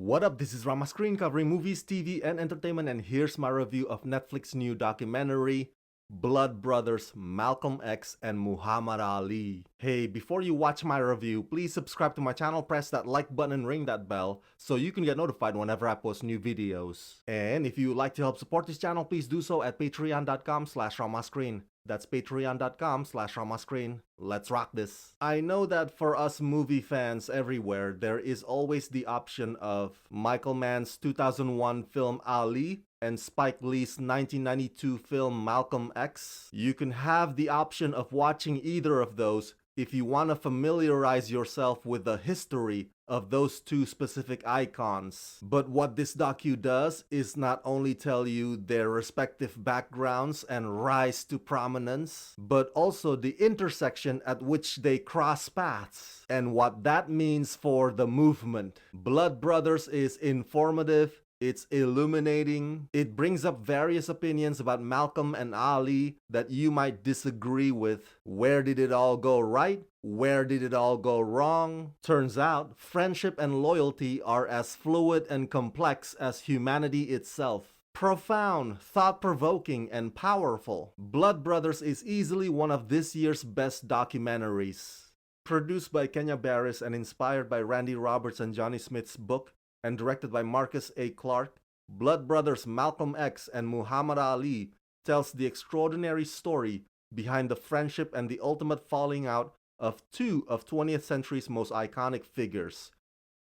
What up, this is Rama Screen covering movies, TV, and entertainment, and here's my review of Netflix's new documentary, Blood Brothers, Malcolm X and Muhammad Ali. Hey, before you watch my review, please subscribe to my channel, press that like button and ring that bell so you can get notified whenever I post new videos. And if you would like to help support this channel, please do so at patreon.com/ramascreen. That's patreon.com/ramascreen. Let's rock this. I know that for us movie fans everywhere, there is always the option of Michael Mann's 2001 film Ali and Spike Lee's 1992 film Malcolm X. You can have the option of watching either of those if you want to familiarize yourself with the history of those two specific icons. But what this docu does is not only tell you their respective backgrounds and rise to prominence, but also the intersection at which they cross paths and what that means for the movement. Blood Brothers is informative, it's illuminating, it brings up various opinions about Malcolm and Ali that you might disagree with. Where did it all go right? Where did it all go wrong? Turns out, friendship and loyalty are as fluid and complex as humanity itself. Profound, thought-provoking, and powerful. Blood Brothers is easily one of this year's best documentaries. Produced by Kenya Barris and inspired by Randy Roberts and Johnny Smith's book, and directed by Marcus A. Clarke, Blood Brothers Malcolm X and Muhammad Ali tells the extraordinary story behind the friendship and the ultimate falling out of two of 20th century's most iconic figures.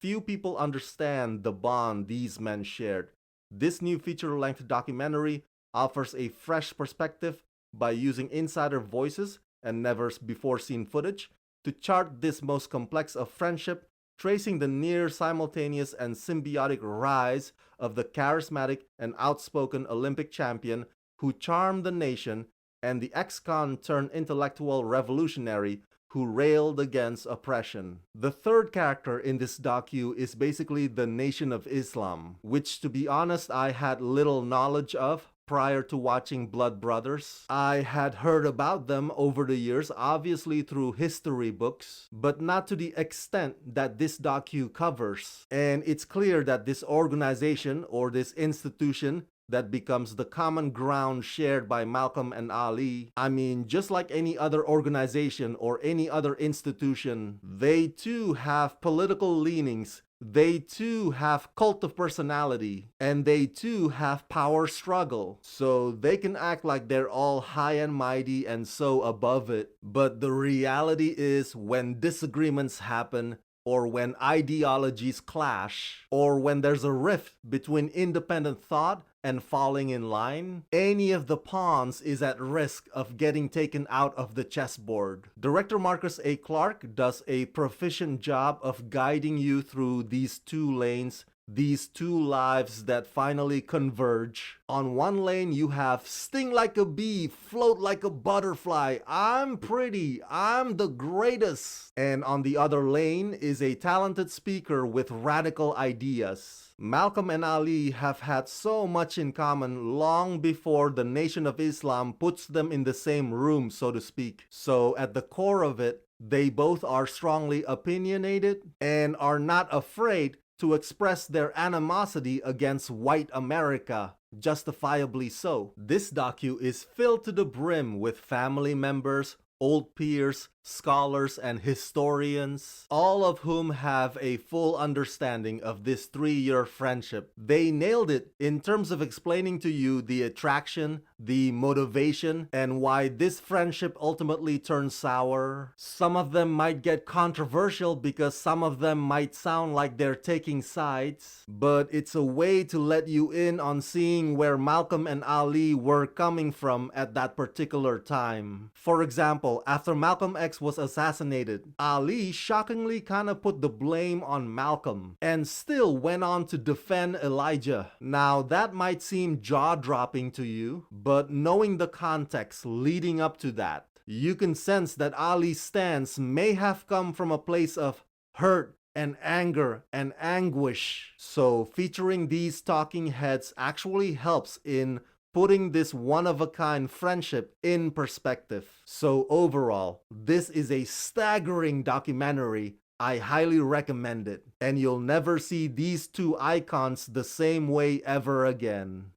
Few people understand the bond these men shared. This new feature-length documentary offers a fresh perspective by using insider voices and never-before-seen footage to chart this most complex of friendship, tracing the near simultaneous and symbiotic rise of the charismatic and outspoken Olympic champion who charmed the nation and the ex-con turned intellectual revolutionary who railed against oppression. The third character in this docu is basically the Nation of Islam, which to be honest I had little knowledge of prior to watching Blood Brothers. I had heard about them over the years, obviously through history books, but not to the extent that this docu covers. And it's clear that this organization or this institution that becomes the common ground shared by Malcolm and Ali. I mean, just like any other organization or any other institution, they too have political leanings. They too have cult of personality, and they too have power struggle. So they can act like they're all high and mighty and so above it. But the reality is when disagreements happen, or when ideologies clash, or when there's a rift between independent thought and falling in line, any of the pawns is at risk of getting taken out of the chessboard. Director Marcus A. Clarke does a proficient job of guiding you through these two lanes, these two lives that finally converge. On one lane you have sting like a bee, float like a butterfly, I'm pretty, I'm the greatest. And on the other lane is a talented speaker with radical ideas. Malcolm and Ali have had so much in common long before the Nation of Islam puts them in the same room, so to speak. So at the core of it, they both are strongly opinionated and are not afraid to express their animosity against white America, justifiably so. This docu is filled to the brim with family members, old peers, scholars, and historians, all of whom have a full understanding of this 3-year friendship. They nailed it in terms of explaining to you the attraction, the motivation, and why this friendship ultimately turned sour. Some of them might get controversial because some of them might sound like they're taking sides, but it's a way to let you in on seeing where Malcolm and Ali were coming from at that particular time. For example, after Malcolm X was assassinated, Ali shockingly kind of put the blame on Malcolm and still went on to defend Elijah. Now that might seem jaw-dropping to you, but knowing the context leading up to that, you can sense that Ali's stance may have come from a place of hurt and anger and anguish. So featuring these talking heads actually helps in putting this one-of-a-kind friendship in perspective. So overall, this is a staggering documentary I highly recommend it, and you'll never see these two icons the same way ever again.